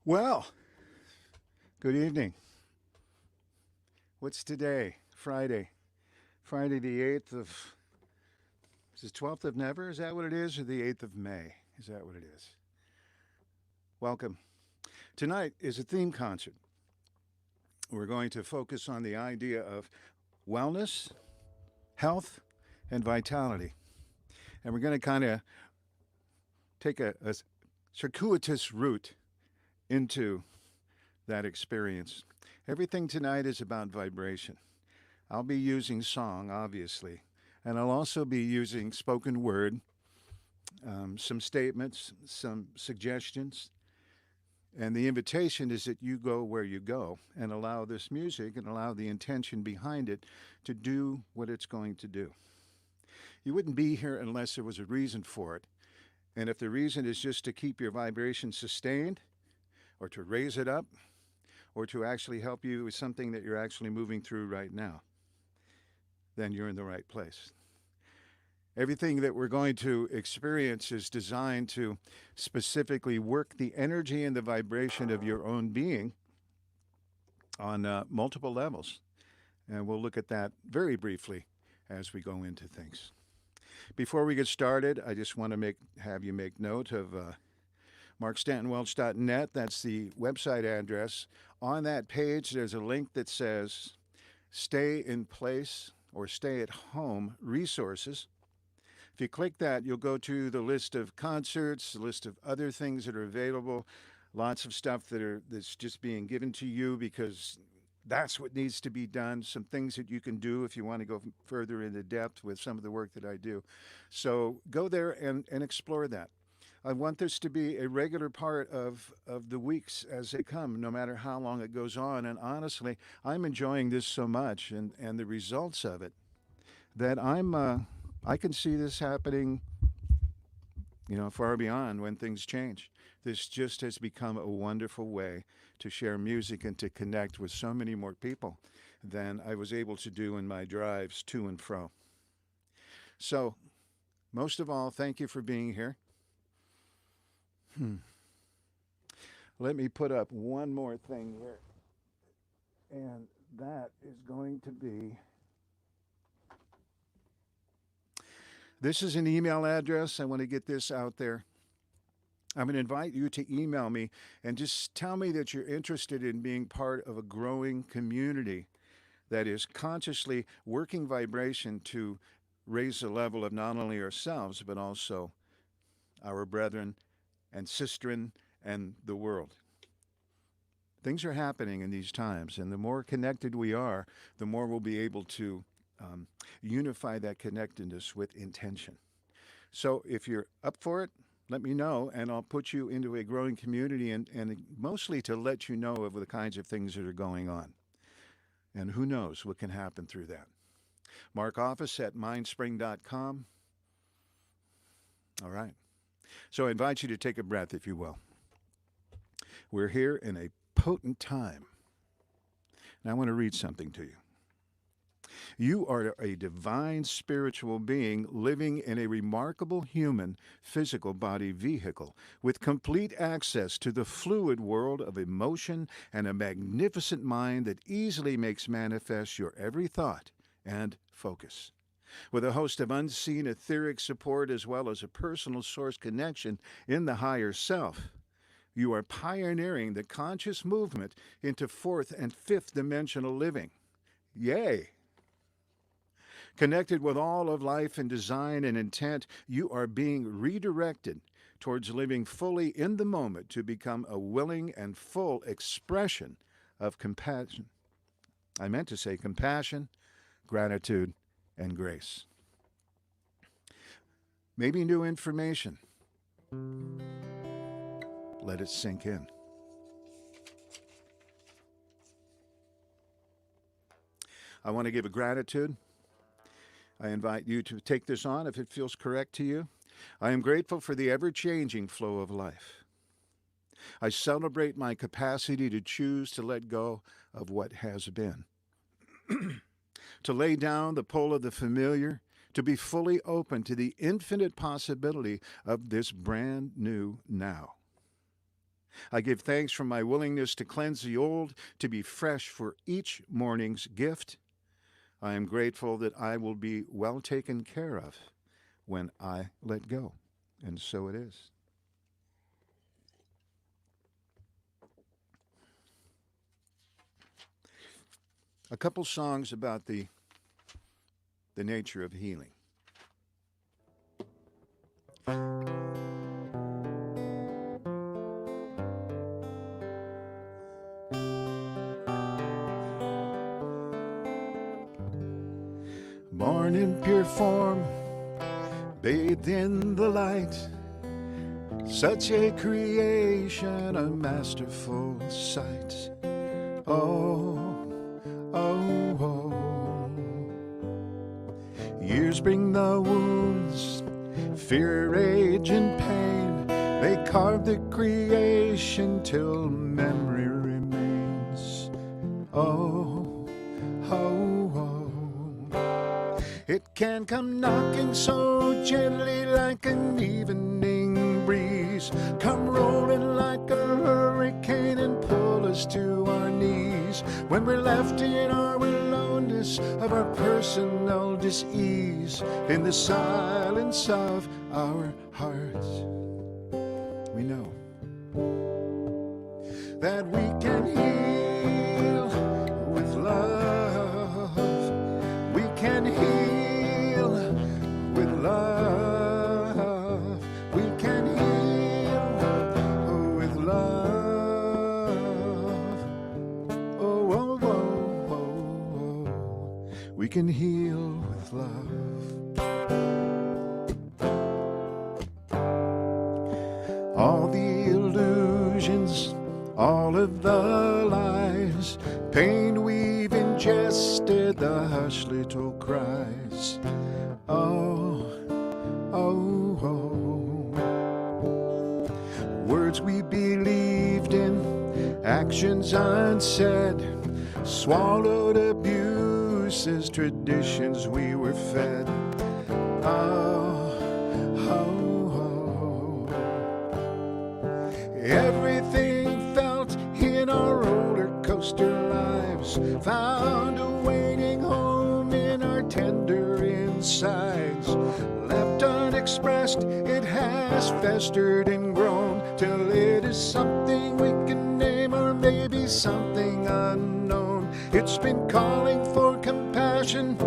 Well, good evening. What's today? Friday. Friday the 8th of. Is it 12th of Never? Is that what it is? Or the 8th of May? Is that what it is? Welcome. Tonight is a theme concert. We're going to focus on the idea of wellness, health, and vitality. And we're going to kind of take a circuitous route into that experience. Everything tonight is about vibration. I'll be using song, obviously, and I'll also be using spoken word, some statements, some suggestions. And the invitation is that you go where you go and allow this music and allow the intention behind it to do what it's going to do. You wouldn't be here unless there was a reason for it. And if the reason is just to keep your vibration sustained or to raise it up or to actually help you with something that you're actually moving through right now, then you're in the right place. Everything that we're going to experience is designed to specifically work the energy and the vibration of your own being on multiple levels. And we'll look at that very briefly as we go into things. Before we get started, I just want to have you make note of markstantonwelch.net. That's the website address. On that page, there's a link that says Stay in Place or Stay at Home Resources. If you click that, you'll go to the list of concerts, the list of other things that are available, lots of stuff that's just being given to you because that's what needs to be done, some things that you can do if you want to go further into depth with some of the work that I do. So go there and explore that. I want this to be a regular part of the weeks as they come, no matter how long it goes on. And honestly, I'm enjoying this so much and the results of it that I can see this happening, far beyond when things change. This just has become a wonderful way to share music and to connect with so many more people than I was able to do in my drives to and fro. So, most of all, thank you for being here. Let me put up one more thing here, and that is going to be this is an email address. I want to get this out there. I'm going to invite you to email me and just tell me that you're interested in being part of a growing community that is consciously working vibration to raise the level of not only ourselves, but also our brethren and sistren and the world. Things are happening in these times, and the more connected we are, the more we'll be able to unify that connectedness with intention. So if you're up for it, let me know, and I'll put you into a growing community and mostly to let you know of the kinds of things that are going on. And who knows what can happen through that. Mark Office at mindspring.com. All right. So I invite you to take a breath, if you will. We're here in a potent time. Now I want to read something to you. You are a divine spiritual being living in a remarkable human physical body vehicle with complete access to the fluid world of emotion and a magnificent mind that easily makes manifest your every thought and focus. With a host of unseen etheric support as well as a personal source connection in the higher self, you are pioneering the conscious movement into fourth and fifth dimensional living. Yay! Connected with all of life and design and intent, you are being redirected towards living fully in the moment to become a willing and full expression of compassion. I meant to say compassion, gratitude, and grace. Maybe new information. Let it sink in. I want to give a gratitude. I invite you to take this on if it feels correct to you. I am grateful for the ever-changing flow of life. I celebrate my capacity to choose to let go of what has been, to lay down the pull of the familiar, to be fully open to the infinite possibility of this brand new now. I give thanks for my willingness to cleanse the old, to be fresh for each morning's gift. I am grateful that I will be well taken care of when I let go. And so it is. A couple songs about the nature of healing. Born in pure form, bathed in the light, such a creation, a masterful sight. Oh, oh, oh. Years bring the wounds, fear, rage, and pain. They carve the creation till memory remains. Oh, oh, oh. It can come knocking so gently like an evening breeze, come rolling like a hurricane and pull us to our knees when we're left in our aloneness of our personal dis-ease. In the silence of our hearts, we know that we can heal with love. We can heal with love. We can heal with love. Oh, oh, oh, oh, oh. We can heal with love. All the illusions, all of the lies, pain we've ingested, the hushed little cries. Oh, oh, oh. Words we believed in, actions unsaid, swallowed abuses, traditions we were fed. Oh, oh, oh. Everything felt in our roller coaster lives found a waiting home in our tender insides. Left unexpressed, it has festered and grown till it is something we can name, or maybe something unknown. It's been calling for compassion,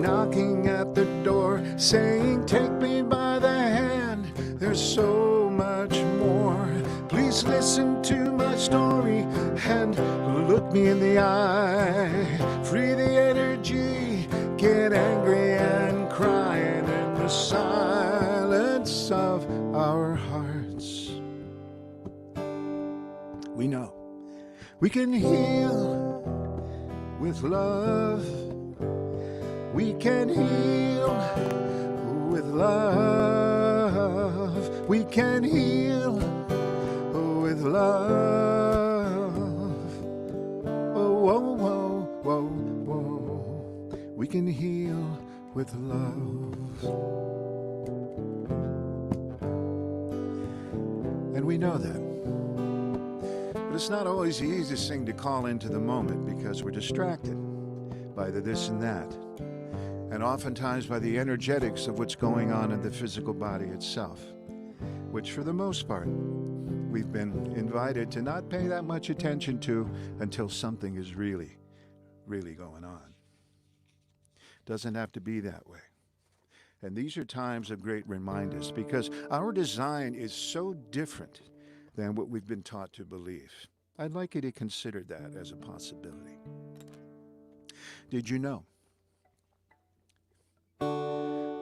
knocking at the door, saying, take me by the hand, there's so much more. Please listen to my story and look me in the eye. Free the energy, get angry and crying in the silence of our hearts. We know we can heal with love. We can heal with love. We can heal with love. Oh, whoa, whoa, whoa, whoa. We can heal with love. And we know that. But it's not always the easiest thing to call into the moment because we're distracted by the this and that, and oftentimes by the energetics of what's going on in the physical body itself, which for the most part we've been invited to not pay that much attention to until something is really, really going on. Doesn't have to be that way. And these are times of great reminders because our design is so different than what we've been taught to believe. I'd like you to consider that as a possibility. Did you know?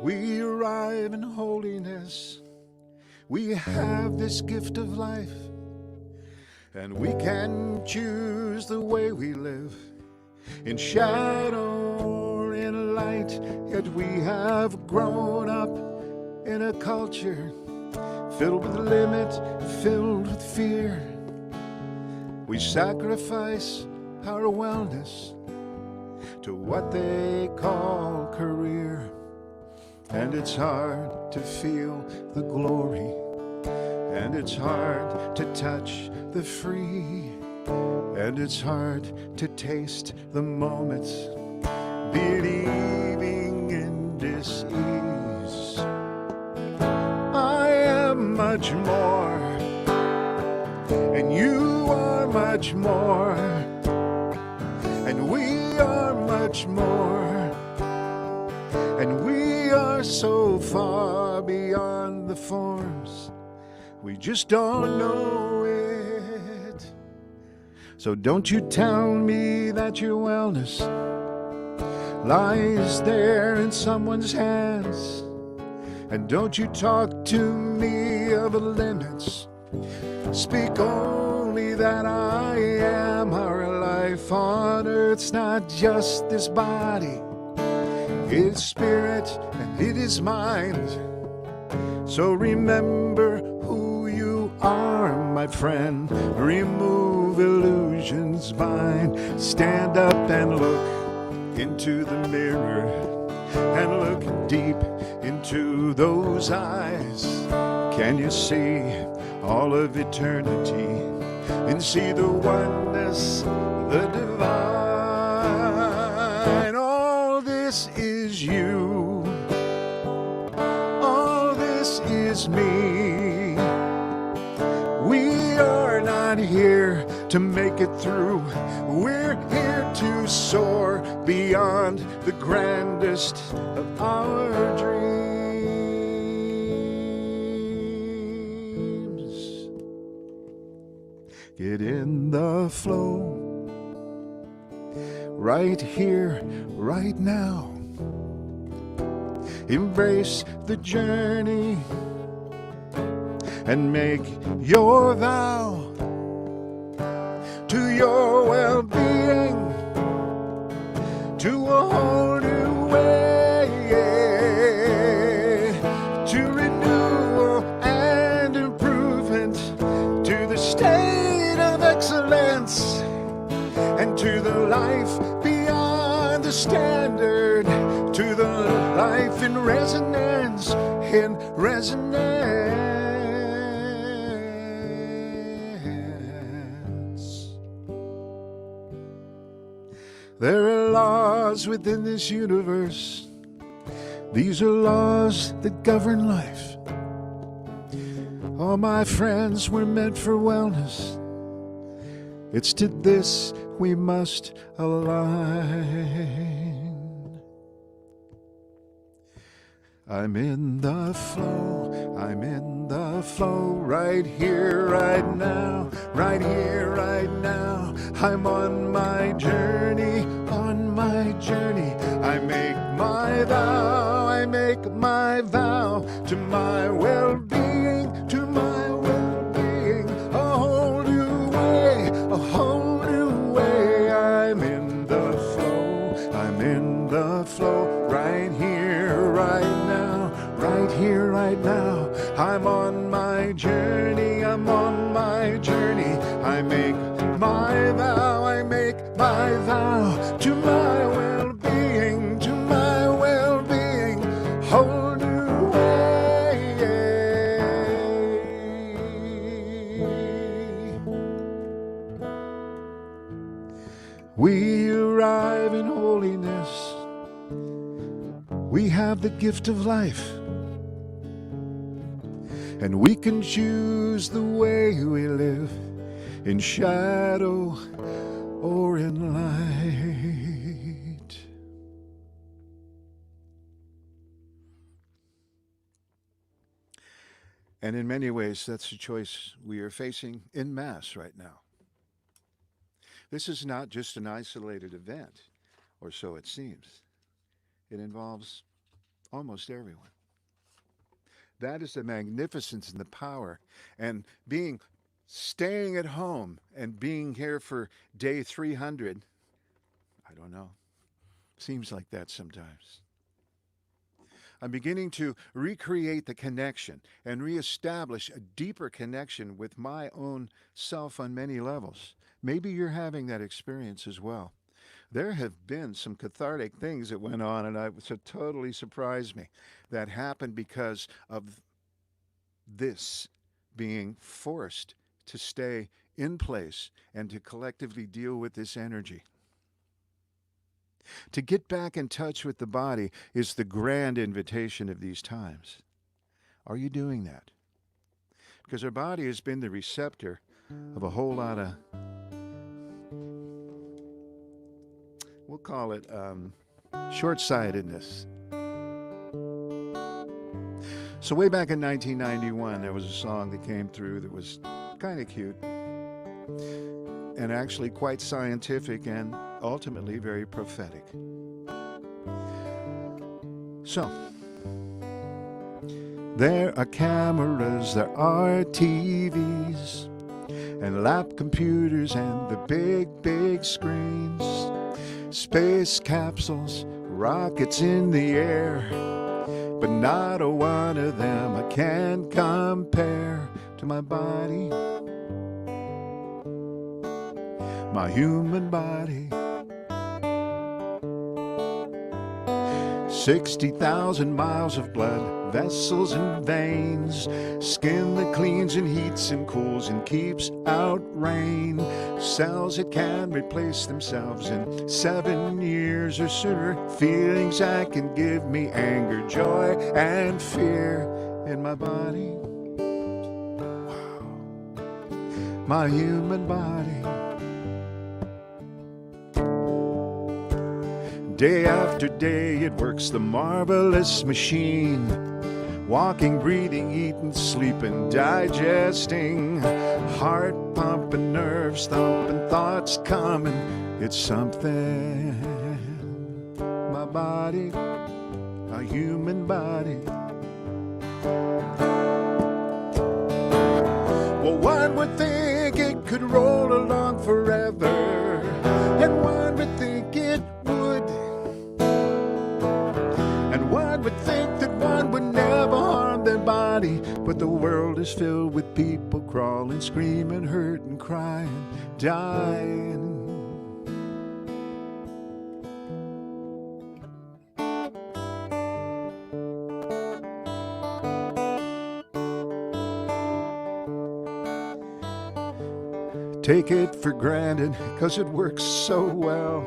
We arrive in holiness. We have this gift of life, and we can choose the way we live, in shadow or in light. Yet we have grown up in a culture filled with limit, filled with fear. We sacrifice our wellness to what they call career, and it's hard to feel the glory and it's hard to touch the free, and it's hard to taste the moments, believing in dis-ease. I am much more, and you are much more, and we are much more, and we are so far beyond the forms, we just don't know it. So don't you tell me that your wellness lies there in someone's hands, and don't you talk to me of the limits. Speak only that I am. Our life on earth's not just this body, it's spirit and it is mind. So remember who you are, my friend. Remove illusions, mind. Stand up and look into the mirror, and look deep into those eyes. Can you see all of eternity, and see the oneness, the divine? All this is you, all this is me. We are not here to make it through, we're here to soar beyond the grandest of our dreams. Get in the flow, right here, right now. Embrace the journey and make your vow to your well-being, to a whole new way, to renewal and improvement, to the state of excellence, and to the life beyond the standard, to the life in resonance, in resonance. There are laws within this universe. These are laws that govern life. All my friends, we're meant for wellness. It's to this we must align. I'm in the flow, I'm in the flow, right here, right now, right here, right now. I'm on my journey, on my journey. I make my vow, I make my vow to my well-being, to my well-being. A whole new way, a whole new way. I'm in the flow, I'm in the flow, right here, right now, right here, right now. I'm on my journey, I'm on my journey. I make my vow, I make my vow to my well-being, to my well-being. Whole new way. We arrive in holiness. We have the gift of life, and we can choose the way we live, in shadow or in light. And in many ways, that's the choice we are facing en masse right now. This is not just an isolated event, or so it seems. It involves almost everyone. That is the magnificence and the power. And staying at home and being here for day 300, I don't know, seems like that sometimes. I'm beginning to recreate the connection and reestablish a deeper connection with my own self on many levels. Maybe you're having that experience as well. There have been some cathartic things that went on, and it totally surprised me, that happened because of this being forced to stay in place and to collectively deal with this energy. To get back in touch with the body is the grand invitation of these times. Are you doing that? Because our body has been the receptor of a whole lot of, we'll call it short-sightedness. So way back in 1991, there was a song that came through that was kind of cute and actually quite scientific and ultimately very prophetic. So, there are cameras, there are TVs, and lap computers and the big, big screens, space capsules, rockets in the air, but not a one of them I can compare to my body, my human body. 60,000 miles of blood, vessels and veins, skin that cleans and heats and cools and keeps out rain, cells that can replace themselves in 7 years or sooner, feelings that can give me anger, joy, and fear in my body. Wow. My human body. Day after day it works, the marvelous machine, walking, breathing, eating, sleeping, digesting, heart pumping, nerves thumping, thoughts coming. It's something. My body, a human body. Well, one would think it could roll along forever, and one would think it would. And one would think that one would never harm their body, but the world is filled with people crawling, screaming, hurting, crying, dying. Take it for granted, 'cause it works so well.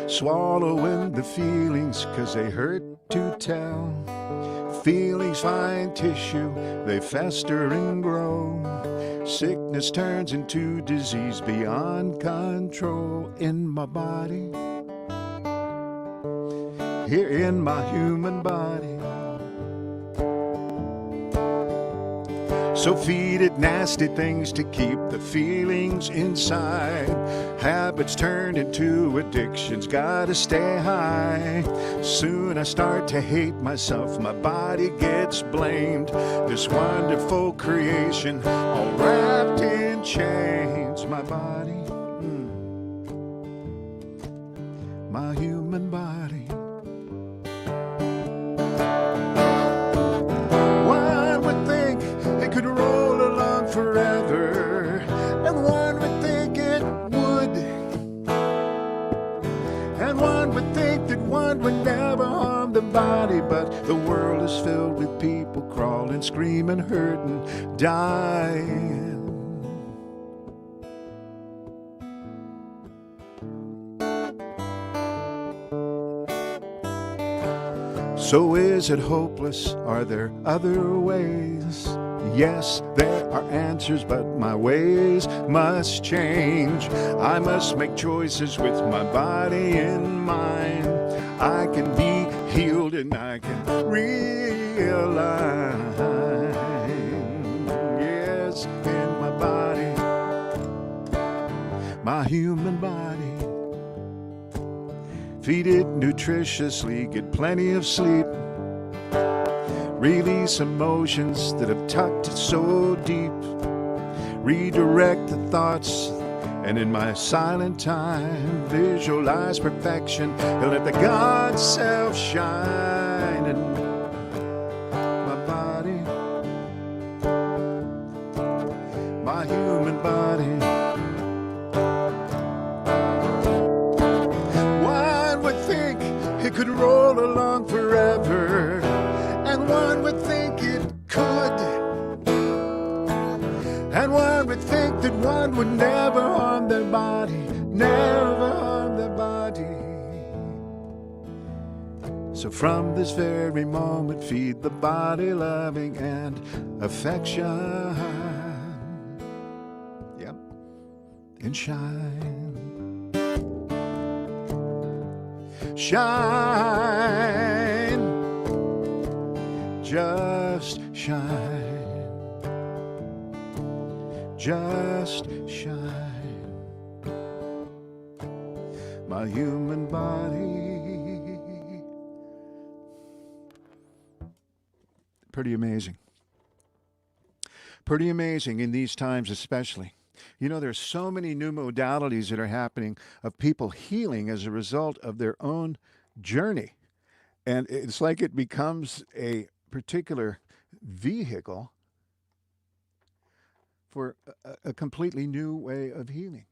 Swallowing the feelings, 'cause they hurt to tell. Feelings find tissue, they fester and grow. Sickness turns into disease beyond control in my body, here in my human body. So feed it nasty things to keep the feelings inside. Habits turned into addictions, gotta stay high. Soon I start to hate myself, my body gets blamed. This wonderful creation, all wrapped in chains. My body, my human body. Could roll along forever, and one would think it would, and one would think that one would never harm the body, but the world is filled with people crawling, screaming, hurting, dying. So is it hopeless? Are there other ways? Yes, there are answers, but my ways must change. I must make choices with my body in mind. I can be healed and I can realign. Yes, in my body, my human body. Feed it nutritiously, get plenty of sleep. Release emotions that have tucked so deep. Redirect the thoughts, and in my silent time, visualize perfection and let the God self shine in my body, my human body. One would think it could roll along forever, and one would think it could, God would never harm their body, never harm their body. So from this very moment, feed the body loving and affection. Yep. And shine. Shine. Just shine. Just shine. My human body. Pretty amazing. Pretty amazing in these times especially. You know, there's so many new modalities that are happening of people healing as a result of their own journey. And it's like it becomes a particular vehicle for a completely new way of healing.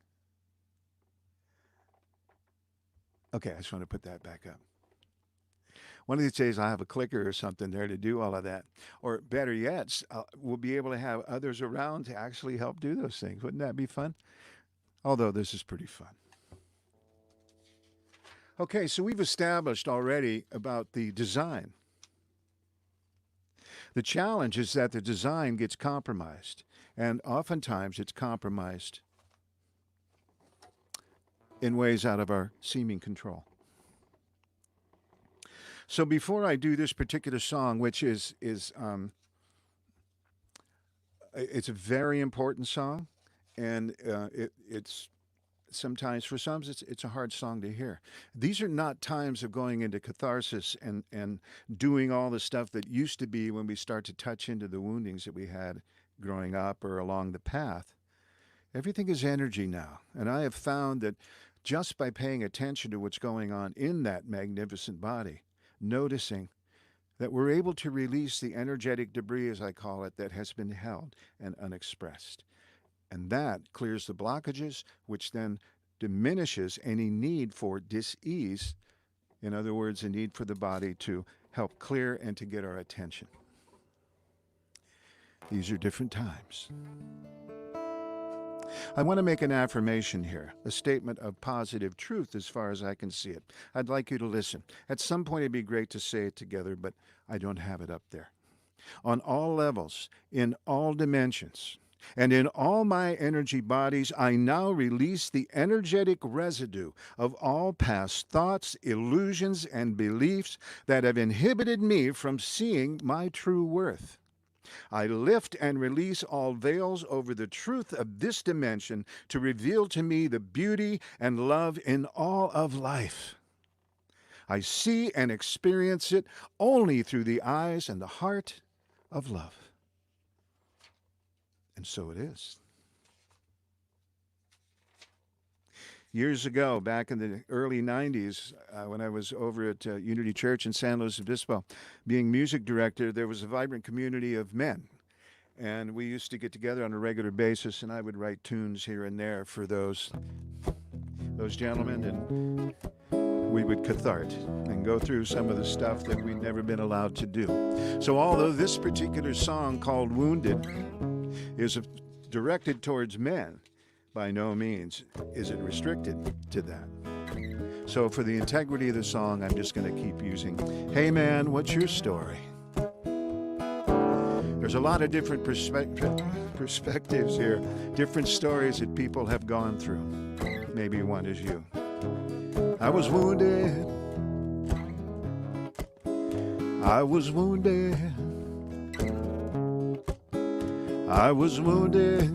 Okay, I just want to put that back up. One of these days, I'll have a clicker or something there to do all of that. Or better yet, we'll be able to have others around to actually help do those things. Wouldn't that be fun? Although this is pretty fun. Okay, so we've established already about the design. The challenge is that the design gets compromised. And oftentimes, it's compromised in ways out of our seeming control. So before I do this particular song, which is it's a very important song, and it's sometimes for some it's a hard song to hear. These are not times of going into catharsis and doing all the stuff that used to be when we start to touch into the woundings that we had growing up or along the path. Everything is energy now, and I have found that just by paying attention to what's going on in that magnificent body, noticing that we're able to release the energetic debris, as I call it, that has been held and unexpressed. And that clears the blockages, which then diminishes any need for dis-ease. In other words, a need for the body to help clear and to get our attention. These are different times. I want to make an affirmation here, a statement of positive truth as far as I can see it. I'd like you to listen. At some point it'd be great to say it together, but I don't have it up there. On all levels, in all dimensions, and in all my energy bodies, I now release the energetic residue of all past thoughts, illusions, and beliefs that have inhibited me from seeing my true worth. I lift and release all veils over the truth of this dimension to reveal to me the beauty and love in all of life. I see and experience it only through the eyes and the heart of love. And so it is. Years ago, back in the early 90s, when I was over at Unity Church in San Luis Obispo, being music director, there was a vibrant community of men. And we used to get together on a regular basis, and I would write tunes here and there for those gentlemen, and we would cathart and go through some of the stuff that we'd never been allowed to do. So although this particular song called Wounded is directed towards men, by no means is it restricted to that. So for the integrity of the song, I'm just going to keep using, "Hey man, what's your story?" There's a lot of different perspectives here, different stories that people have gone through. Maybe one is you. I was wounded. I was wounded. I was wounded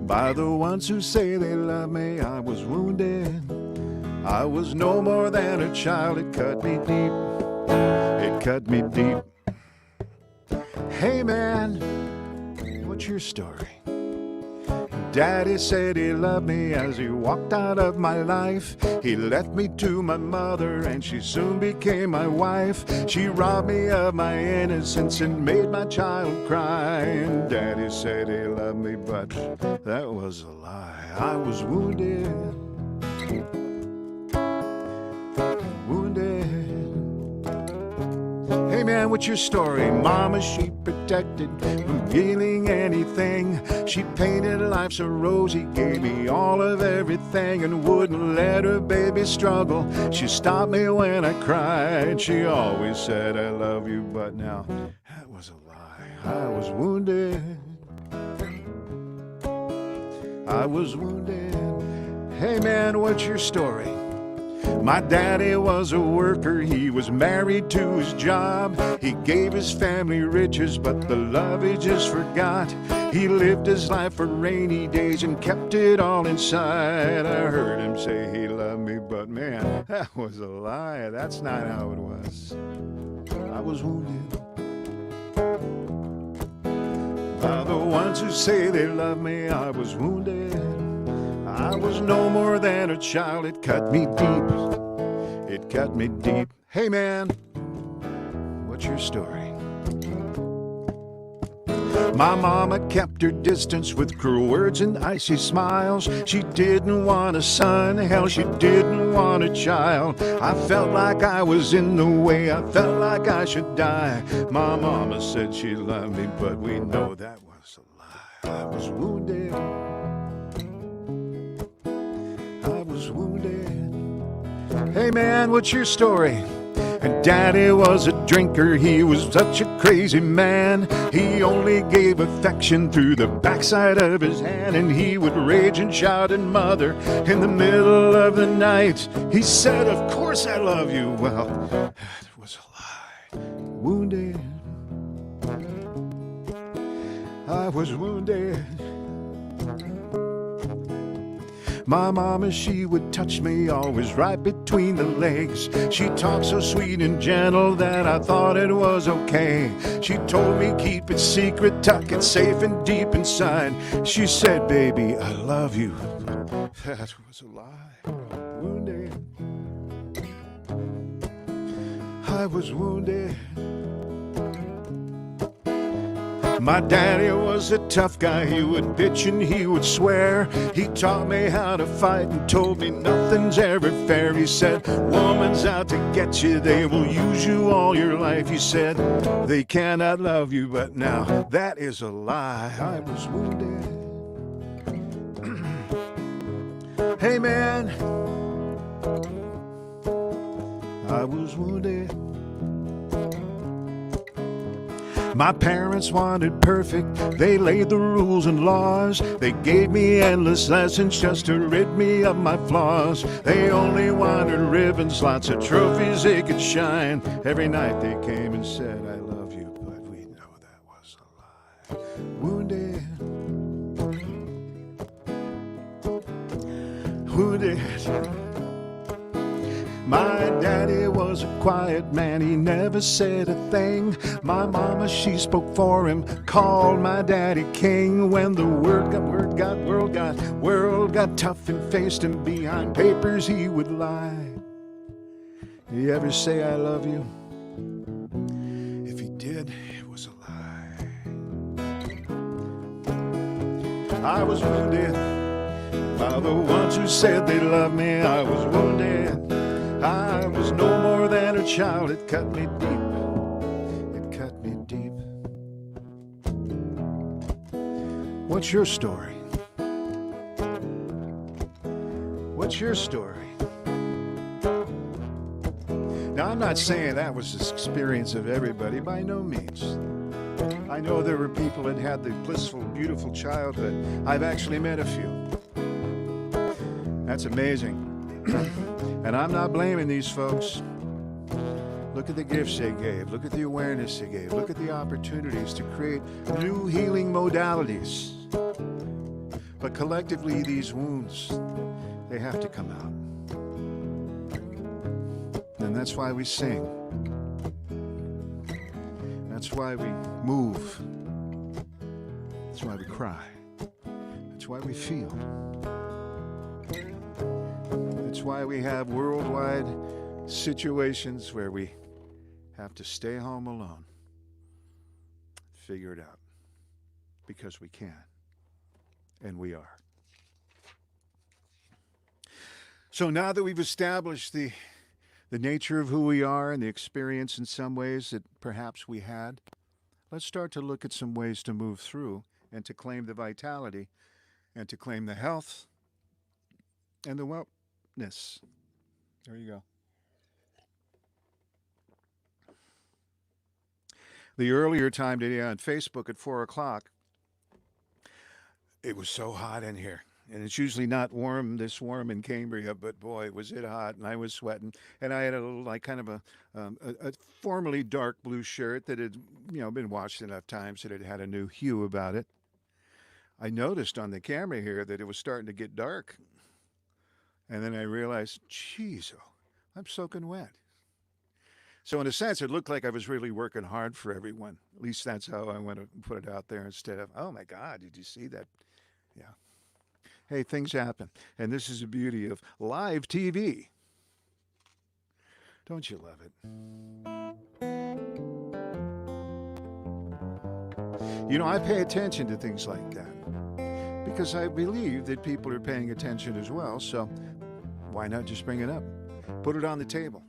by the ones who say they love me. I was wounded. I was no more than a child. It cut me deep. It cut me deep. Hey man, what's your story? Daddy said he loved me as he walked out of my life. He left me to my mother and she soon became my wife. She robbed me of my innocence and made my child cry. And Daddy said he loved me, but that was a lie. I was wounded. Wounded. Hey Hey man, what's your story? Mama, she protected from feeling anything. She painted life so rosy, gave me all of everything, and wouldn't let her baby struggle. She stopped me when I cried. She always said, I love you, but now that was a lie. I was wounded. I was wounded. Hey man, what's your story? My daddy was a worker, he was married to his job. He gave his family riches, but the love he just forgot. He lived his life for rainy days and kept it all inside. I heard him say he loved me, but man, that was a lie. That's not how it was. I was wounded by the ones who say they love me. I was wounded. I was no more than a child. It cut me deep. It cut me deep. Hey man, what's your story? My mama kept her distance with cruel words and icy smiles. She didn't want a son, hell, she didn't want a child. I felt like I was in the way, I felt like I should die. My mama said she loved me, but we know that was a lie. I was wounded. I was wounded. Hey man, what's your story? And daddy was a drinker, he was such a crazy man. He only gave affection through the backside of his hand, and he would rage and shout at mother in the middle of the night. He said, of course I love you. Well, that was a lie. Wounded. I was wounded. My mama, she would touch me always right between the legs. She talked so sweet and gentle that I thought it was okay. She told me keep it secret, tuck it safe and deep inside. She said, baby, I love you. That was a lie. Wounded. I was wounded. My daddy was a tough guy, he would bitch and he would swear. He taught me how to fight and told me nothing's ever fair. He said, woman's out to get you, they will use you all your life. He said, they cannot love you, but now that is a lie. I was wounded. Hey man, I was wounded. My parents wanted perfect, they laid the rules and laws. They gave me endless lessons just to rid me of my flaws. They only wanted ribbons, lots of trophies they could shine. Every night they came and said, I love you, but we know that was a lie. Wounded. Wounded. My daddy was a quiet man, he never said a thing. My mama, she spoke for him, called my daddy king. When the world got tough and faced him behind papers, he would lie. You ever say I love you? If he did, it was a lie. I was wounded by the ones who said they loved me. I was wounded. I was no more than a child. It cut me deep. It cut me deep. What's your story? What's your story? Now, I'm not saying that was the experience of everybody, by no means. I know there were people that had the blissful, beautiful childhood. I've actually met a few. That's amazing. And I'm not blaming these folks. Look at the gifts they gave. Look at the awareness they gave. Look at the opportunities to create new healing modalities. But collectively, these wounds, they have to come out. And that's why we sing. That's why we move. That's why we cry. That's why we feel. That's why we have worldwide situations where we have to stay home alone. Figure it out. Because we can. And we are. So now that we've established the the nature of who we are and the experience in some ways that perhaps we had, let's start to look at some ways to move through and to claim the vitality and to claim the health and the wellness. There you go. The earlier time today on Facebook at 4 o'clock, it was so hot in here. And it's usually not this warm in Cambria, but boy, was it hot, and I was sweating. And I had a little, like, kind of a formerly dark blue shirt that had, been washed enough times that it had a new hue about it. I noticed on the camera here that it was starting to get dark. And then I realized, geez, I'm soaking wet. So in a sense, it looked like I was really working hard for everyone. At least that's how I want to put it out there, instead of, oh my God, did you see that? Yeah. Hey, things happen. And this is the beauty of live TV. Don't you love it? I pay attention to things like that because I believe that people are paying attention as well. So why not just bring it up? Put it on the table.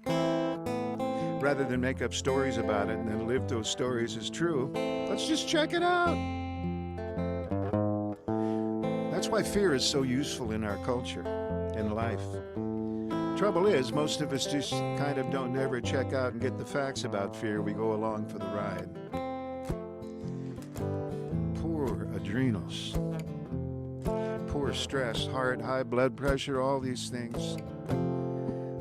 Rather than make up stories about it and then live those stories as true, let's just check it out. That's why fear is so useful in our culture, in life. Trouble is, most of us just kind of don't ever check out and get the facts about fear. We go along for the ride. Poor adrenals, poor stress, heart, high blood pressure, all these things.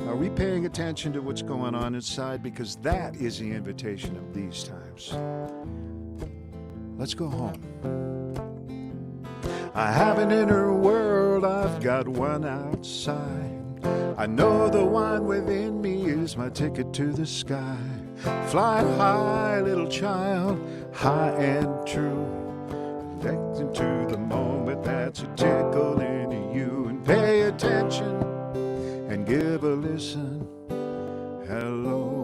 Are we paying attention to what's going on inside? Because that is the invitation of these times. Let's go home. I have an inner world, I've got one outside. I know the one within me is my ticket to the sky. Fly high, little child, high and true. Connect into the moment that's a tickle in you, and pay attention and give a listen. Hello.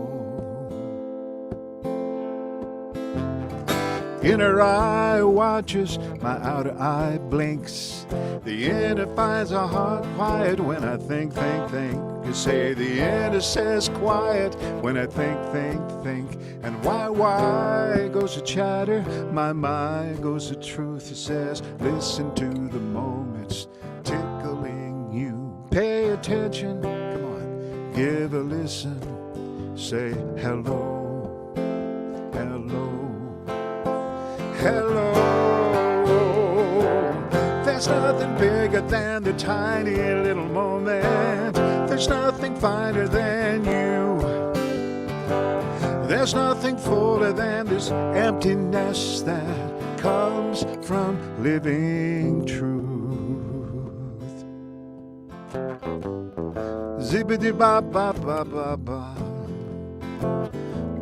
Inner eye watches, my outer eye blinks. The inner finds a heart quiet when I think. You say the inner says quiet when I think. And why goes the chatter? My goes the truth. It says, listen to the moments tickling you. Pay attention, come on, give a listen. Say hello, hello. Hello. There's nothing bigger than the tiny little moment. There's nothing finer than you. There's nothing fuller than this emptiness that comes from living truth. Zippity ba ba ba ba ba.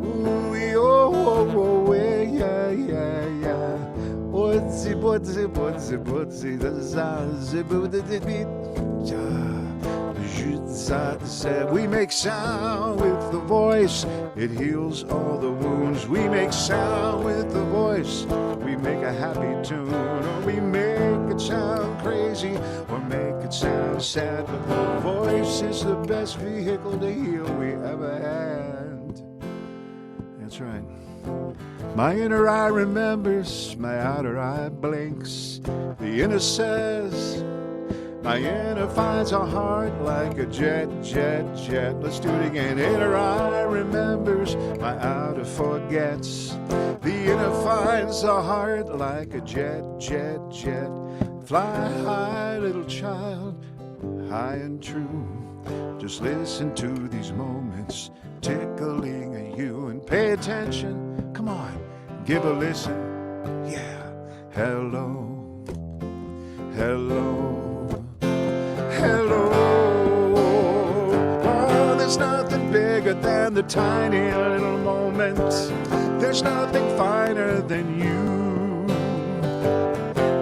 Ooh, oh, yeah. We make sound with the voice, it heals all the wounds. We make sound with the voice, we make a happy tune. Or we make it sound crazy, or make it sound sad. But the voice is the best vehicle to heal we ever had. That's right. My inner eye remembers, my outer eye blinks. The inner says, my inner finds a heart like a jet. Let's do it again. Inner eye remembers, my outer forgets. The inner finds a heart like a jet. Fly high, little child, high and true. Just listen to these moments tickling you, and pay attention. Come on, give a listen. Yeah. Hello, hello, hello. Oh, there's nothing bigger than the tiny little moments. There's nothing finer than you.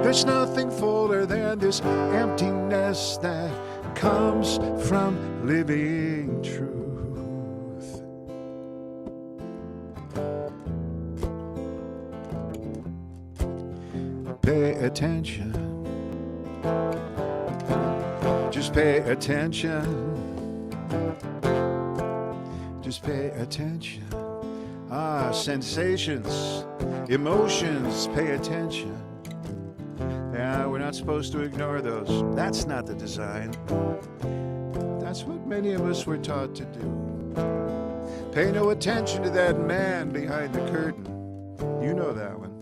There's nothing fuller than this emptiness that comes from living truth. Pay attention. Just pay attention. Just pay attention. Sensations, emotions, pay attention. Yeah, we're not supposed to ignore those. That's not the design. That's what many of us were taught to do. Pay no attention to that man behind the curtain. You know that one.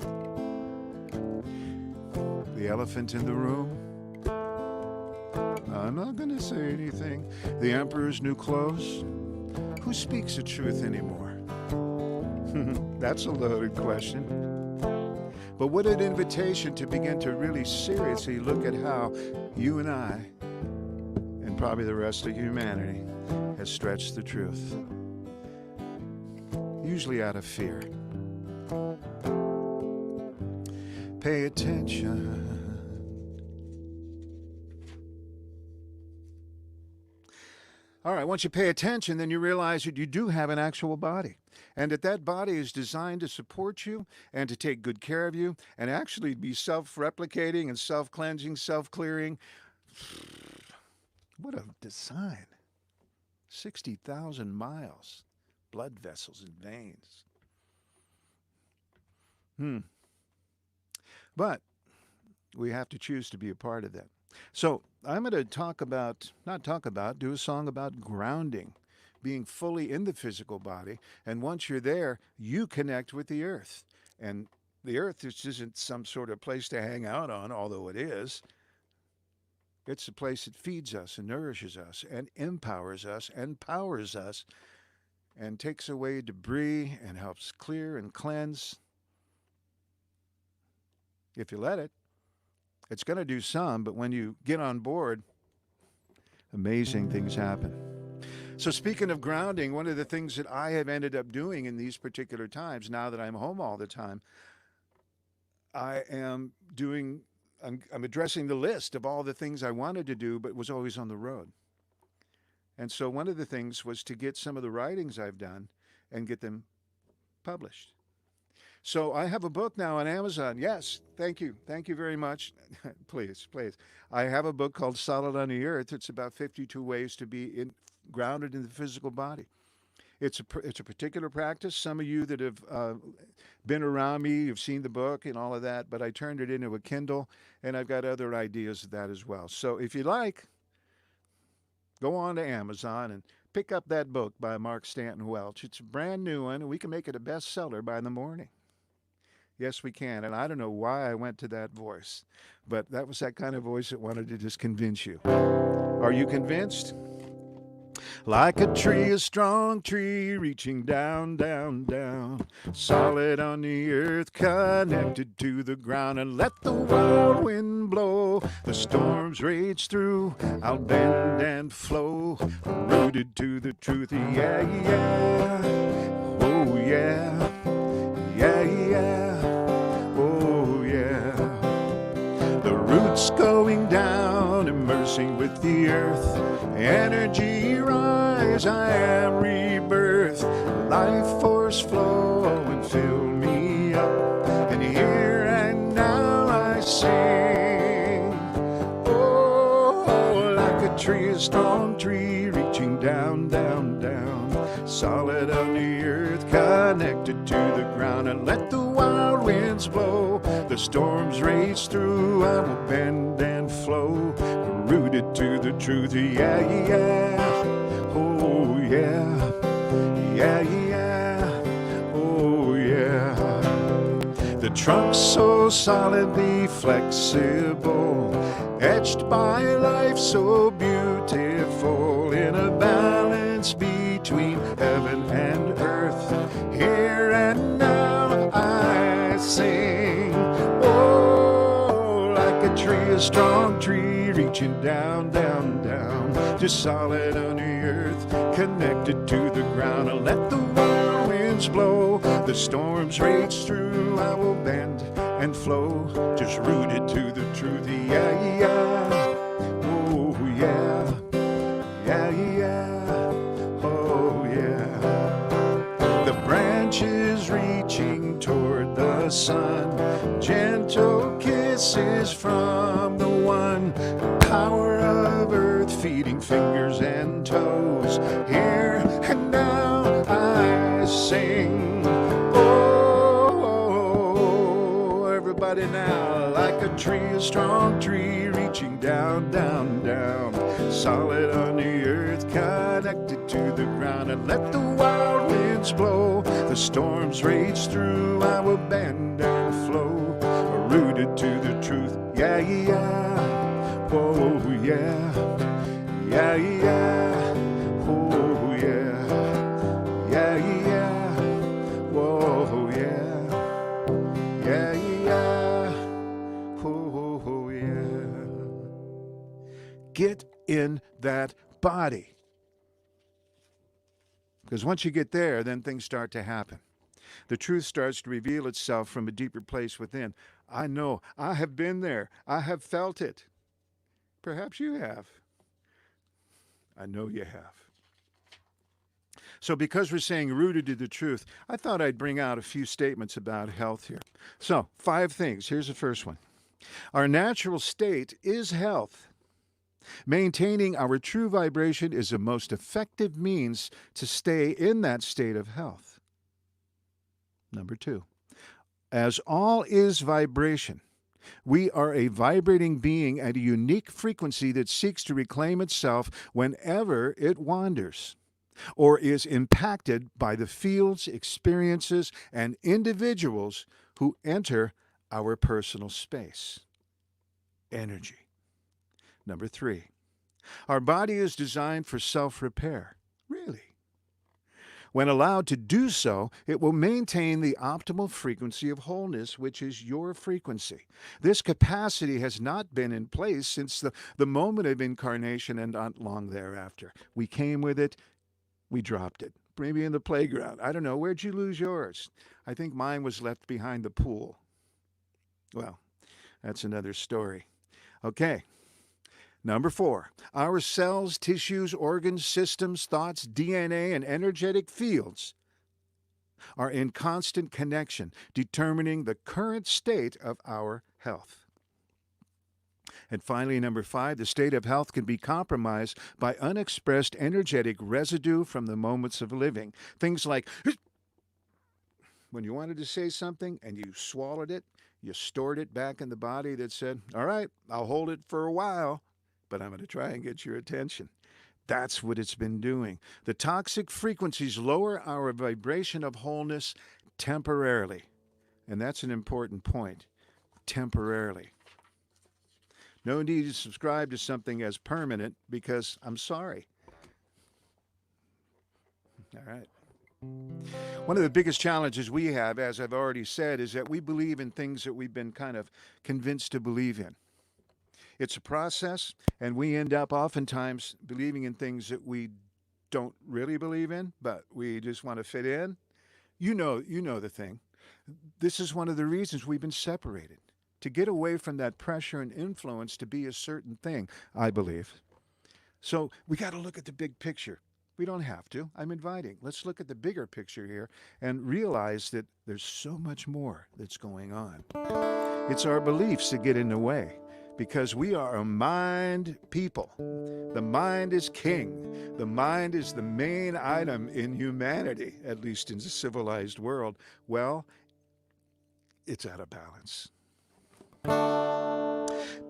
The elephant in the room. I'm not going to say anything. The emperor's new clothes. Who speaks the truth anymore? That's a loaded question. But what an invitation to begin to really seriously look at how you and I, and probably the rest of humanity, has stretched the truth. Usually out of fear. Pay attention. All right, once you pay attention, then you realize that you do have an actual body. And that body is designed to support you and to take good care of you and actually be self-replicating and self-cleansing, self-clearing. What a design. 60,000 miles, blood vessels and veins. But we have to choose to be a part of that. So I'm going to do a song about grounding, being fully in the physical body. And once you're there, you connect with the earth. And the earth just isn't some sort of place to hang out on, although it is. It's a place that feeds us and nourishes us and empowers us and powers us and takes away debris and helps clear and cleanse. If you let it. It's going to do some, but when you get on board, amazing things happen. So speaking of grounding, one of the things that I have ended up doing in these particular times, now that I'm home all the time, I'm addressing the list of all the things I wanted to do, but was always on the road. And so one of the things was to get some of the writings I've done and get them published. So I have a book now on Amazon. Yes, thank you. Thank you very much. Please, please. I have a book called Solid on the Earth. It's about 52 ways to be grounded in the physical body. It's a particular practice. Some of you that have been around me, you've seen the book and all of that, but I turned it into a Kindle, and I've got other ideas of that as well. So if you like, go on to Amazon and pick up that book by Mark Stanton Welch. It's a brand new one, and we can make it a bestseller by the morning. Yes, we can. And I don't know why I went to that voice, but that was that kind of voice that wanted to just convince you. Are you convinced? Like a tree, a strong tree, reaching down, down, down, solid on the earth, connected to the ground, and let the wild wind blow, the storms rage through, I'll bend and flow, rooted to the truth, yeah, yeah, oh yeah, yeah, yeah, oh yeah, the roots going down, immersing with the earth, energy rise, I am rebirth, life force flow and fill me up, and here and now I sing, oh, like a tree, a strong tree, reaching down, down, down, solid on the earth, connected to the ground, and let the wild winds blow, the storms rage through, I will bend and flow, rooted to the truth, yeah, yeah, oh yeah, yeah, yeah, oh yeah. The trunk so solidly flexible, etched by life so beautiful, in a balance between heaven and earth, here and now I sing, oh, like a tree, a strong tree, reaching down, down, down, just solid on the earth, connected to the ground, and let the wild winds blow, the storms rage through, I will bend and flow, just rooted to the truth, yeah, yeah, oh yeah, yeah, yeah, oh yeah. The branches reaching toward the sun, gentle kisses from the one, power of earth feeding fingers and toes, here and now body now, like a tree, a strong tree, reaching down, down, down, solid on the earth, connected to the ground. And let the wild winds blow, the storms rage through, I will bend and flow, rooted to the truth. Yeah, yeah, whoa, yeah, yeah, yeah, oh, yeah, yeah, yeah, whoa, yeah, yeah, yeah, oh, yeah. Get in that body. Because once you get there, then things start to happen. The truth starts to reveal itself from a deeper place within. I know. I have been there. I have felt it. Perhaps you have. I know you have. So because we're saying rooted to the truth, I thought I'd bring out a few statements about health here. So 5 things. Here's the first one. Our natural state is health. Maintaining our true vibration is the most effective means to stay in that state of health. Number 2, as all is vibration, we are a vibrating being at a unique frequency that seeks to reclaim itself whenever it wanders or is impacted by the fields, experiences, and individuals who enter our personal space. Energy. Number 3, our body is designed for self-repair. Really? When allowed to do so, it will maintain the optimal frequency of wholeness, which is your frequency. This capacity has not been in place since the moment of incarnation and not long thereafter. We came with it, we dropped it. Maybe in the playground. I don't know. Where'd you lose yours? I think mine was left behind the pool. Well, that's another story. Okay. Number 4, our cells, tissues, organs, systems, thoughts, DNA, and energetic fields are in constant connection, determining the current state of our health. And finally, number 5, the state of health can be compromised by unexpressed energetic residue from the moments of living. Things like when you wanted to say something and you swallowed it, you stored it back in the body that said, all right, I'll hold it for a while, but I'm going to try and get your attention. That's what it's been doing. The toxic frequencies lower our vibration of wholeness temporarily. And that's an important point. Temporarily. No need to subscribe to something as permanent because I'm sorry. All right. One of the biggest challenges we have, as I've already said, is that we believe in things that we've been kind of convinced to believe in. It's a process, and we end up oftentimes believing in things that we don't really believe in, but we just want to fit in. You know the thing. This is one of the reasons we've been separated, to get away from that pressure and influence to be a certain thing, I believe. So we got to look at the big picture. We don't have to. I'm inviting. Let's look at the bigger picture here and realize that there's so much more that's going on. It's our beliefs that get in the way. Because we are a mind people. The mind is king. The mind is the main item in humanity, at least in the civilized world. Well, it's out of balance.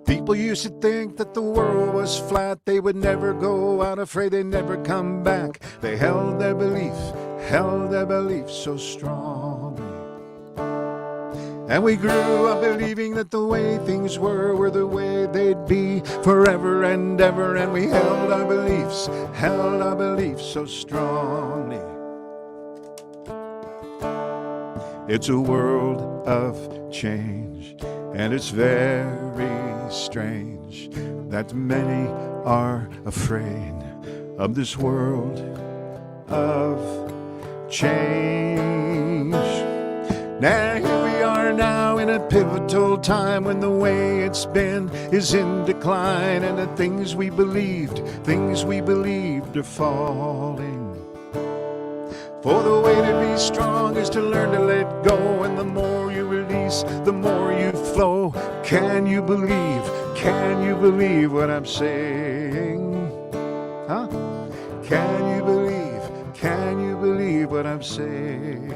People used to think that the world was flat. They would never go out, afraid they'd never come back. They held their belief so strongly. And we grew up believing that the way things were the way they'd be forever and ever. And we held our beliefs so strongly. It's a world of change, and it's very strange that many are afraid of this world of change. Now here we are now in a pivotal time when the way it's been is in decline, and the things we believed are falling. For the way to be strong is to learn to let go, and the more you release, the more you flow. Can you believe what I'm saying? Huh? Can you believe what I'm saying?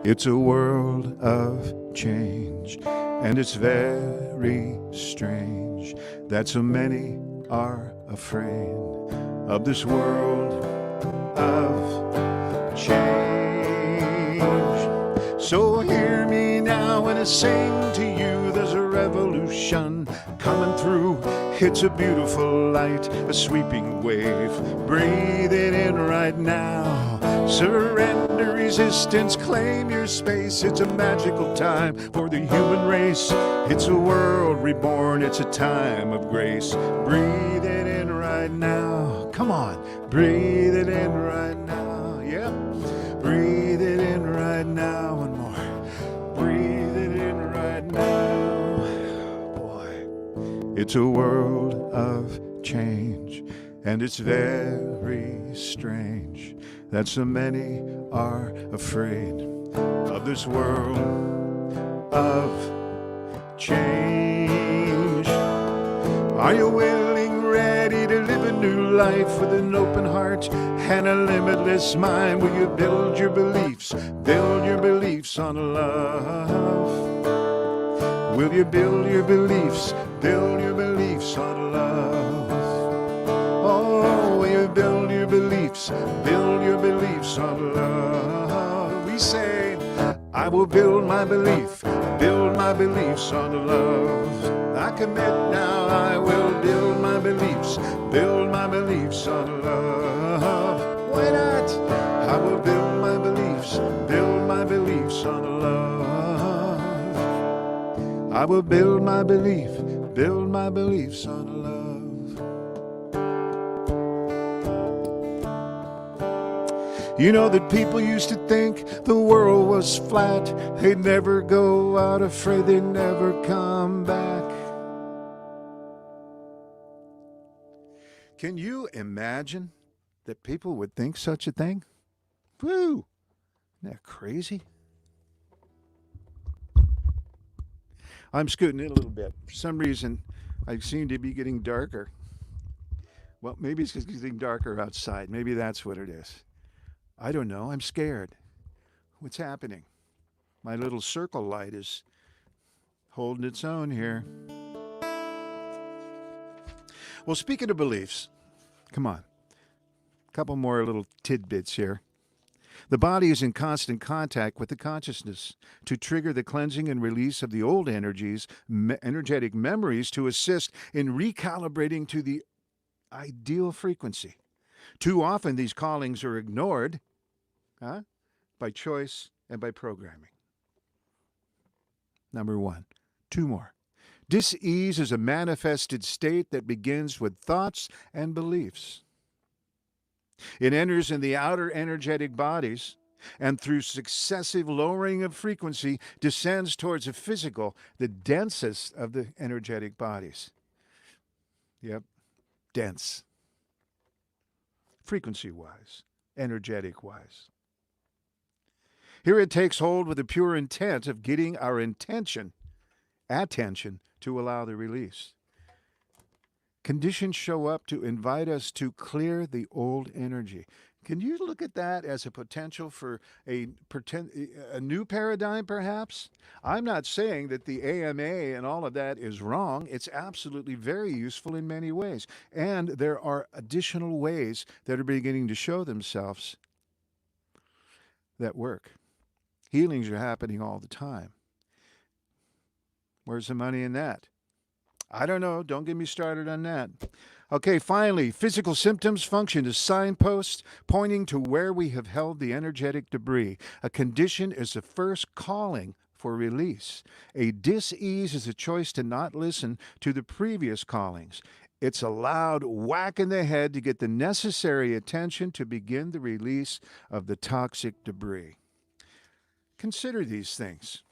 It's a world of change, and it's very strange that so many are afraid of this world of change. So hear me now when I sing to you, there's a revolution coming through. It's a beautiful light, a sweeping wave. Breathe it in right now. Surrender resistance, claim your space. It's a magical time for the human race. It's a world reborn, it's a time of grace. Breathe it in right now. Come on, breathe it in right now. Yep, breathe it in right now. One more. Breathe it in right now. Boy, it's a world of change, and it's very strange that so many are afraid of this world of change. Are you willing, ready to live a new life with an open heart and a limitless mind? Will you build your beliefs on love? Will you build your beliefs on love? Oh, will you build your beliefs on love? We say, I will build my beliefs on love. I commit now, I will build my beliefs on love. Why not? I will build my beliefs on love. I will build my beliefs on love. You know that people used to think the world was flat. They'd never go out, afraid they'd never come back. Can you imagine that people would think such a thing? Woo! Isn't that crazy? I'm scooting in a little bit. For some reason, I seem to be getting darker. Well, maybe it's getting darker outside. Maybe that's what it is. I don't know. I'm scared. What's happening? My little circle light is holding its own here. Well, speaking of beliefs, come on. A couple more little tidbits here. The body is in constant contact with the consciousness to trigger the cleansing and release of the old energies, energetic memories, to assist in recalibrating to the ideal frequency. Too often these callings are ignored by choice and by programming. Number one. Two more. Dis-ease is a manifested state that begins with thoughts and beliefs. It enters in the outer energetic bodies and through successive lowering of frequency descends towards the physical, the densest of the energetic bodies. Yep, dense. Frequency-wise, energetic-wise. Here it takes hold with the pure intent of getting our attention to allow the release. Conditions show up to invite us to clear the old energy. Can you look at that as a potential for a new paradigm, perhaps? I'm not saying that the AMA and all of that is wrong. It's absolutely very useful in many ways. And there are additional ways that are beginning to show themselves that work. Healings are happening all the time. Where's the money in that? I don't know. Don't get me started on that. Okay, finally, physical symptoms function as signposts pointing to where we have held the energetic debris. A condition is the first calling for release. A dis-ease is a choice to not listen to the previous callings. It's a loud whack in the head to get the necessary attention to begin the release of the toxic debris. Consider these things.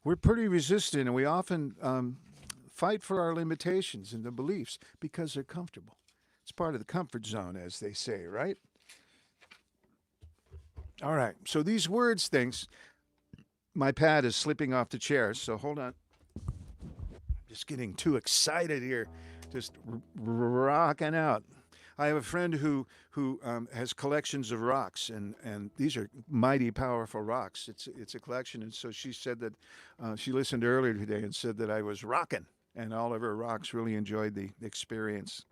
We're pretty resistant, and we often fight for our limitations and the beliefs because they're comfortable. It's part of the comfort zone, as they say, right? All right, so these words things, my pad is slipping off the chair, so hold on. Just getting too excited here, just rocking out. I have a friend who has collections of rocks, and these are mighty powerful rocks. It's a collection, and so she said that she listened earlier today and said that I was rocking, and all of her rocks really enjoyed the experience.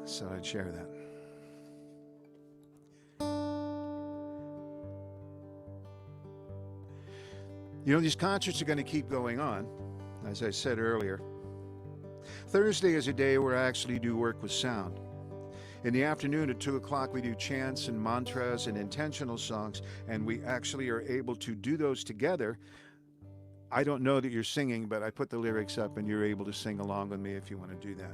So I'd share that. You know, these concerts are going to keep going on, as I said earlier. Thursday is a day where I actually do work with sound. In the afternoon at 2 o'clock, we do chants and mantras and intentional songs, and we actually are able to do those together. I don't know that you're singing, but I put the lyrics up and you're able to sing along with me if you want to do that.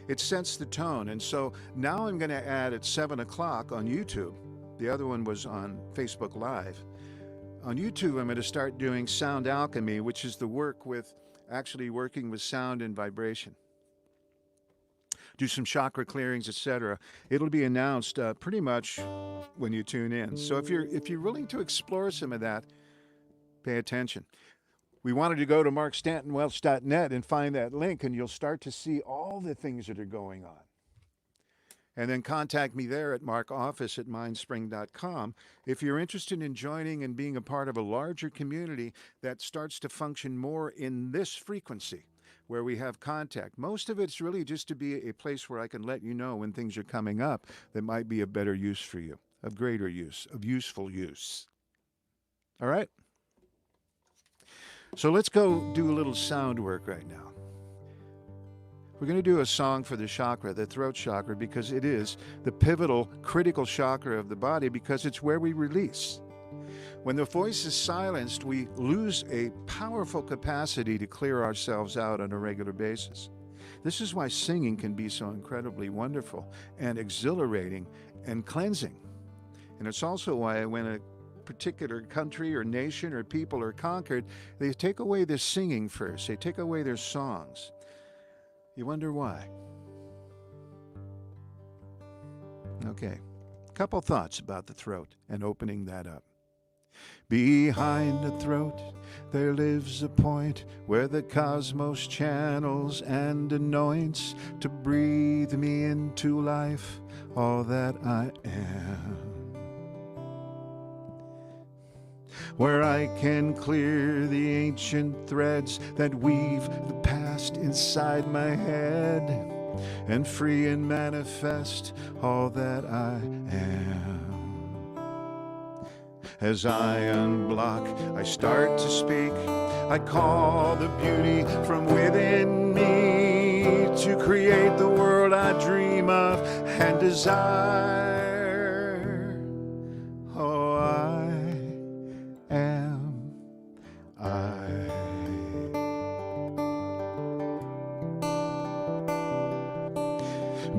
It sets the tone, and so now I'm going to add at 7 o'clock on YouTube. The other one was on Facebook Live. On YouTube, I'm going to start doing sound alchemy, which is the work with actually working with sound and vibration. Do some chakra clearings, etc. It'll be announced pretty much when you tune in. So if you're willing to explore some of that, pay attention. We wanted to go to markstantonwelch.net and find that link, and you'll start to see all the things that are going on. And then contact me there at markoffice@mindspring.com if you're interested in joining and being a part of a larger community that starts to function more in this frequency where we have contact. Most of it's really just to be a place where I can let you know when things are coming up that might be of better use for you, of greater use, of useful use. All right? So let's go do a little sound work right now. We're going to do a song for the chakra, the throat chakra, because it is the pivotal, critical chakra of the body, because it's where we release. When the voice is silenced, we lose a powerful capacity to clear ourselves out on a regular basis. This is why singing can be so incredibly wonderful and exhilarating and cleansing. And it's also why when a particular country or nation or people are conquered, they take away their singing first. They take away their songs. You wonder why? Okay, a couple thoughts about the throat and opening that up. Behind the throat there lives a point where the cosmos channels and anoints to breathe me into life, all that I am. Where I can clear the ancient threads that weave the past inside my head and free and manifest all that I am. As I unblock, I start to speak. I call the beauty from within me to create the world I dream of and desire. Oh, I am I.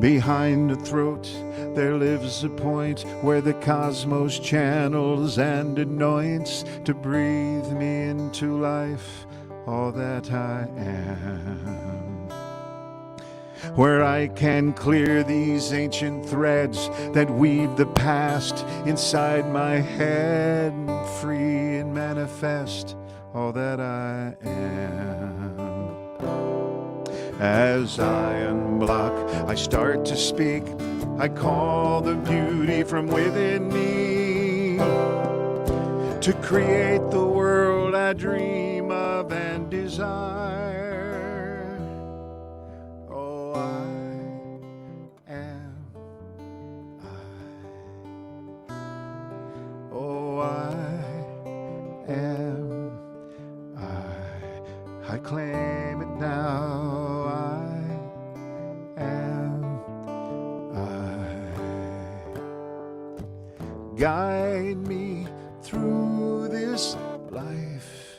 Behind the throat there lives a point where the cosmos channels and anoints to breathe me into life, all that I am. Where I can clear these ancient threads that weave the past inside my head, free and manifest all that I am. As I unblock, I start to speak. I call the beauty from within me to create the world I dream of and desire. Oh, I am I. Oh, I am I claim it now. Guide me through this life.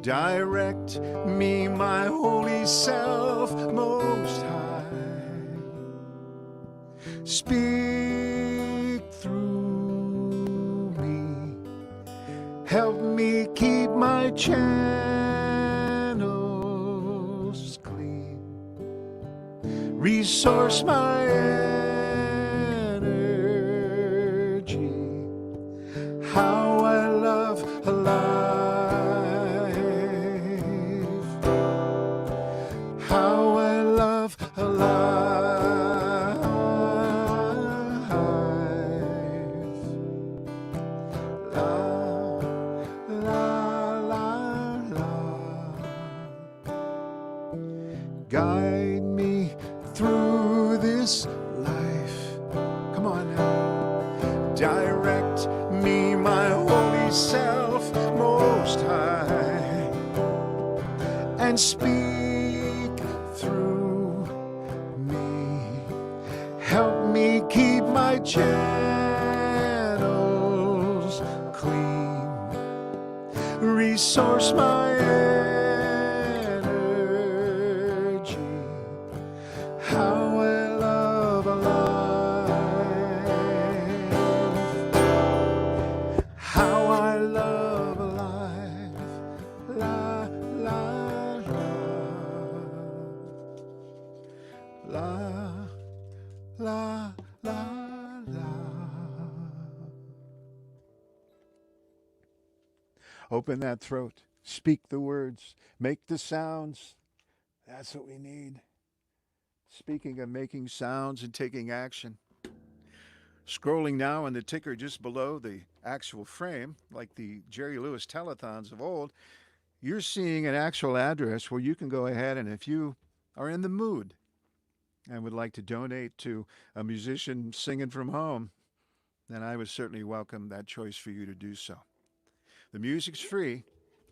Direct me, my holy self, most high. Speak through me. Help me keep my channels clean. Resource my how I love alive. How I love Direct me, my holy self, most high, and speak through me. Help me keep my channels clean. Resource my energy. How I love a life. How I love a life. La, la, la. La, la, la. Open that throat. Speak the words. Make the sounds. That's what we need. Speaking of making sounds and taking action. Scrolling now on the ticker just below the actual frame, like the Jerry Lewis telethons of old, you're seeing an actual address where you can go ahead, and if you are in the mood and would like to donate to a musician singing from home, then I would certainly welcome that choice for you to do so. The music's free,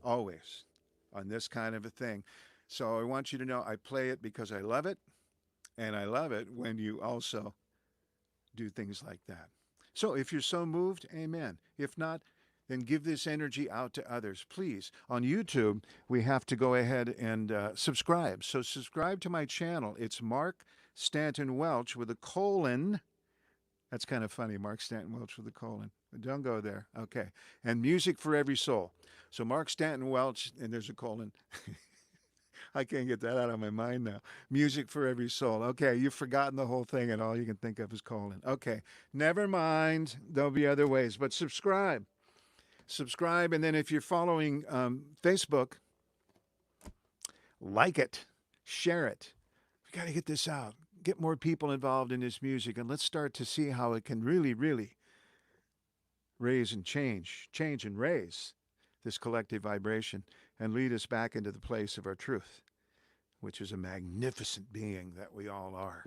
always, on this kind of a thing. So I want you to know I play it because I love it, and I love it when you also do things like that. So if you're so moved, amen. If not, then give this energy out to others. Please, on YouTube, we have to go ahead and subscribe. So subscribe to my channel. It's Mark Stanton Welch with a colon. That's kind of funny, Mark Stanton Welch with a colon. Don't go there. Okay. And Music for Every Soul. So Mark Stanton Welch, and there's a colon. I can't get that out of my mind now. Music for Every Soul. Okay, you've forgotten the whole thing and all you can think of is colon. Okay, never mind. There'll be other ways, but subscribe. Subscribe, and then if you're following Facebook, like it, share it. We got to get this out. Get more people involved in this music, and let's start to see how it can really, really raise and change and raise this collective vibration and lead us back into the place of our truth, which is a magnificent being that we all are.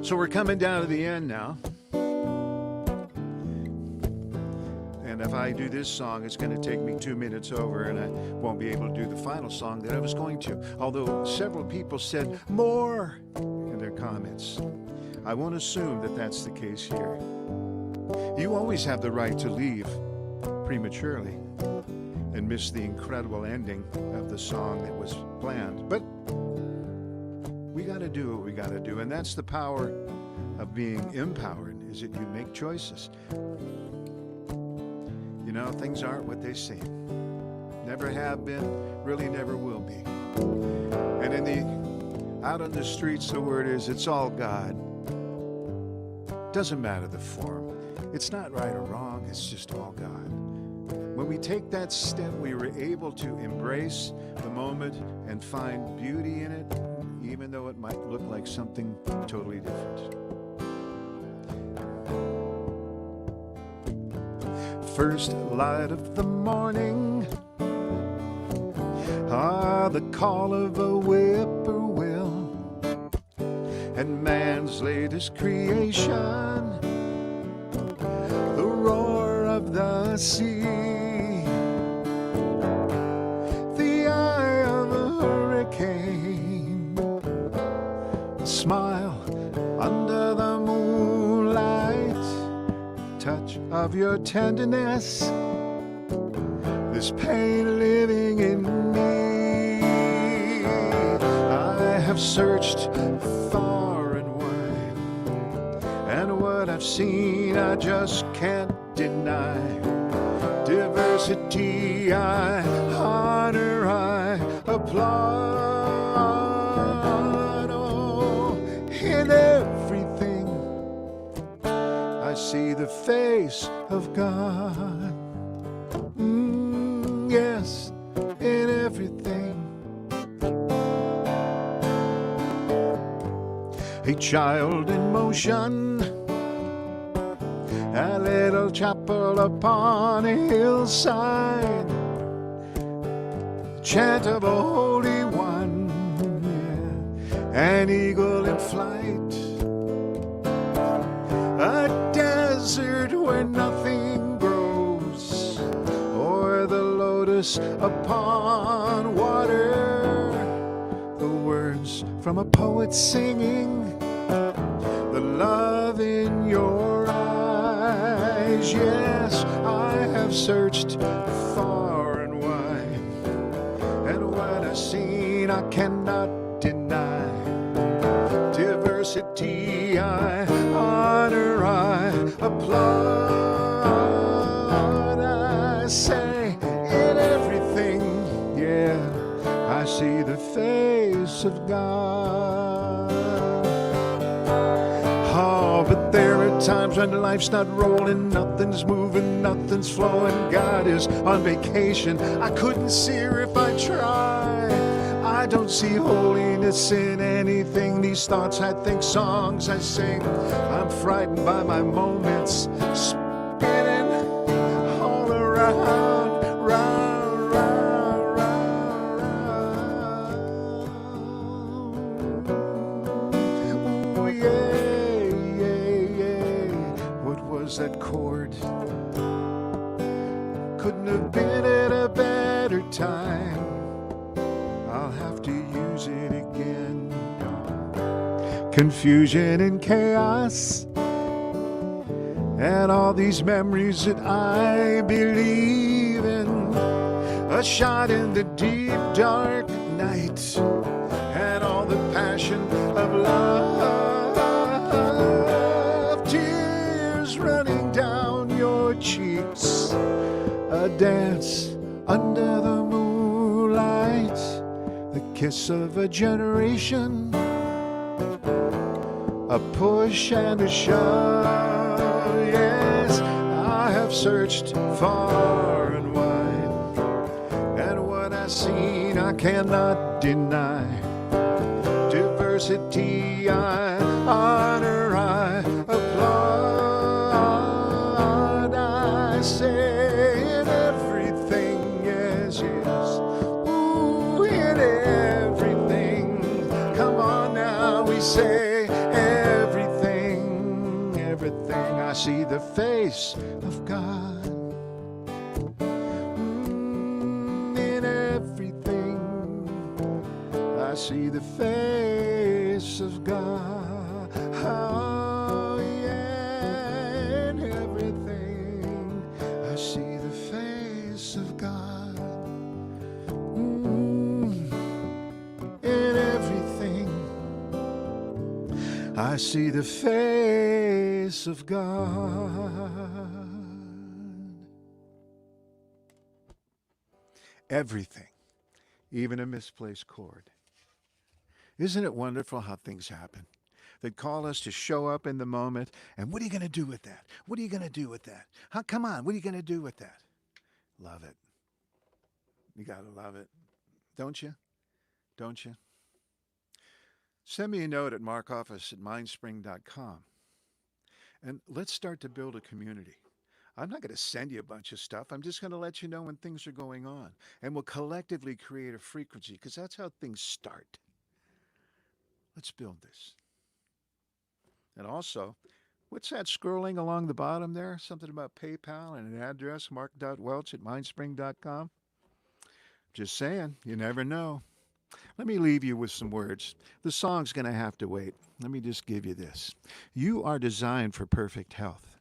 So we're coming down to the end now. And if I do this song, it's going to take me 2 minutes over, and I won't be able to do the final song that I was going to. Although several people said more in their comments. I won't assume that that's the case here. You always have the right to leave prematurely and miss the incredible ending of the song that was planned. But we got to do what we got to do, and that's the power of being empowered, is that you make choices. You know, things aren't what they seem. Never have been, really never will be. And out on the streets, the word is, it's all God. Doesn't matter the form. It's not right or wrong, it's just all God. When we take that step, we were able to embrace the moment and find beauty in it, even though it might look like something totally different. First light of the morning, the call of a whippoorwill, and man's latest creation, the roar of the sea, the eye of a hurricane, a smile under the moonlight, touch of your tenderness, this pain living in me. I have searched far and wide, and what I've seen I just can't deny. Diversity I honor, I applaud. Oh, in everything I see the face of God. Yes, in everything. A child in motion, a little chapel upon a hillside, chant of a holy one, yeah. An eagle in flight, a where nothing grows, or the lotus upon water. The words from a poet singing, the love in your eyes. Yes, I have searched far and wide, and what I've seen I cannot deny. Diversity I honor, I applaud. I say in everything, yeah, I see the face of God. Oh, but there are times when life's not rolling, nothing's moving, nothing's flowing. God is on vacation. I couldn't see her if I tried. I don't see holiness in anything. These thoughts I think, songs I sing. I'm frightened by my moments, spinning all around, round, round, round, round. Ooh, yeah, yeah, yeah. What was that chord? Couldn't have been at a better time. I'll have to use it again. Confusion and chaos, and all these memories that I believe in. A shot in the deep dark night, and all the passion of love. Tears running down your cheeks, a dance under the moonlight. The kiss of a generation, a push and a shove. Yes, I have searched far and wide, and what I've seen I cannot deny. Diversity I honor, I applaud. I say in everything, yes, yes. Ooh, in everything. Come on now, we say everything, everything. I see the face of God. In everything, I see the face of God. Oh, yeah, in everything, I see the face of God. In everything, I see the face of God. Everything, even a misplaced chord. Isn't it wonderful how things happen that call us to show up in the moment? And what are you going to do with that? What are you going to do with that? Come on, what are you going to do with that? Love it. You got to love it. Don't you? Don't you? Send me a note at markoffice@mindspring.com, and let's start to build a community. I'm not going to send you a bunch of stuff. I'm just going to let you know when things are going on, and we'll collectively create a frequency, because that's how things start. Let's build this. And also, what's that scrolling along the bottom there? Something about PayPal and an address, mark.welch@mindspring.com. Just saying, you never know. Let me leave you with some words. The song's going to have to wait. Let me just give you this. You are designed for perfect health,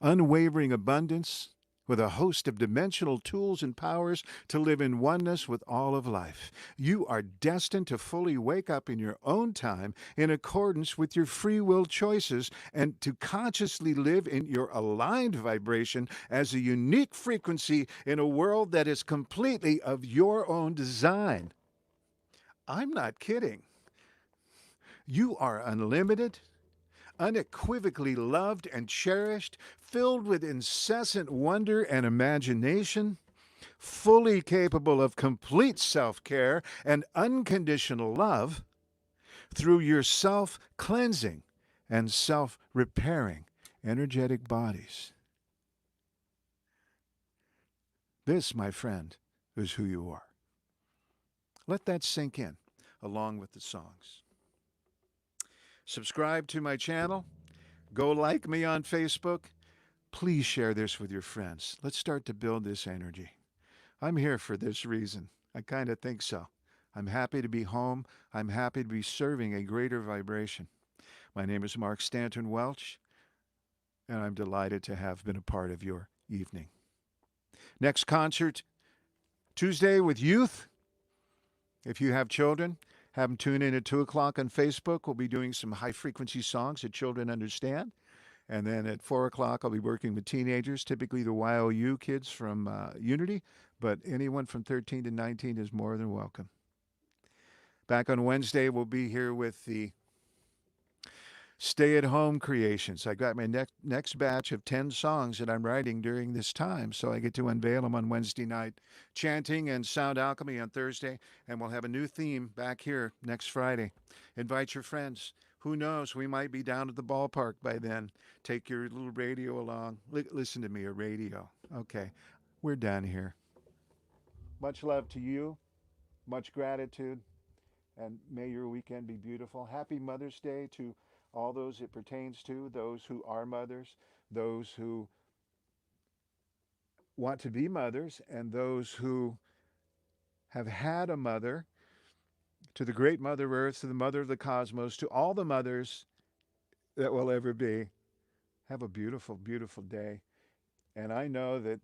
unwavering abundance, with a host of dimensional tools and powers to live in oneness with all of life. You are destined to fully wake up in your own time in accordance with your free will choices, and to consciously live in your aligned vibration as a unique frequency in a world that is completely of your own design. I'm not kidding. You are unlimited, unequivocally loved and cherished, filled with incessant wonder and imagination, fully capable of complete self-care and unconditional love through your self-cleansing and self-repairing energetic bodies. This, my friend, is who you are. Let that sink in along with the songs. Subscribe to my channel. Go like me on Facebook. Please share this with your friends. Let's start to build this energy. I'm here for this reason. I kind of think so. I'm happy to be home. I'm happy to be serving a greater vibration. My name is Mark Stanton Welch, and I'm delighted to have been a part of your evening. Next concert, Tuesday with youth. If you have children, have them tune in at 2 o'clock on Facebook. We'll be doing some high frequency songs that children understand. And then at 4 o'clock, I'll be working with teenagers, typically the YOU kids from Unity, but anyone from 13 to 19 is more than welcome. Back on Wednesday, we'll be here with the stay at home creations. I got my next batch of 10 songs that I'm writing during this time, so I get to unveil them on Wednesday night. Chanting and sound alchemy on Thursday, and we'll have a new theme back here next Friday. Invite your friends. Who knows? We might be down at the ballpark by then. Take your little radio along. Listen to me, a radio. Okay, we're done here. Much love to you. Much gratitude. And may your weekend be beautiful. Happy Mother's Day to all those it pertains to, those who are mothers, those who want to be mothers, and those who have had a mother, to the great Mother Earth, to the Mother of the Cosmos, to all the mothers that will ever be. Have a beautiful, beautiful day. And I know that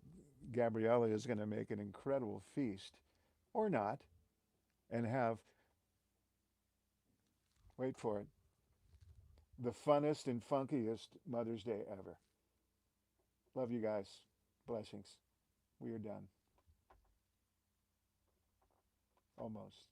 Gabriella is going to make an incredible feast, or not, and have, wait for it, the funnest and funkiest Mother's Day ever. Love you guys. Blessings. We are done. Almost.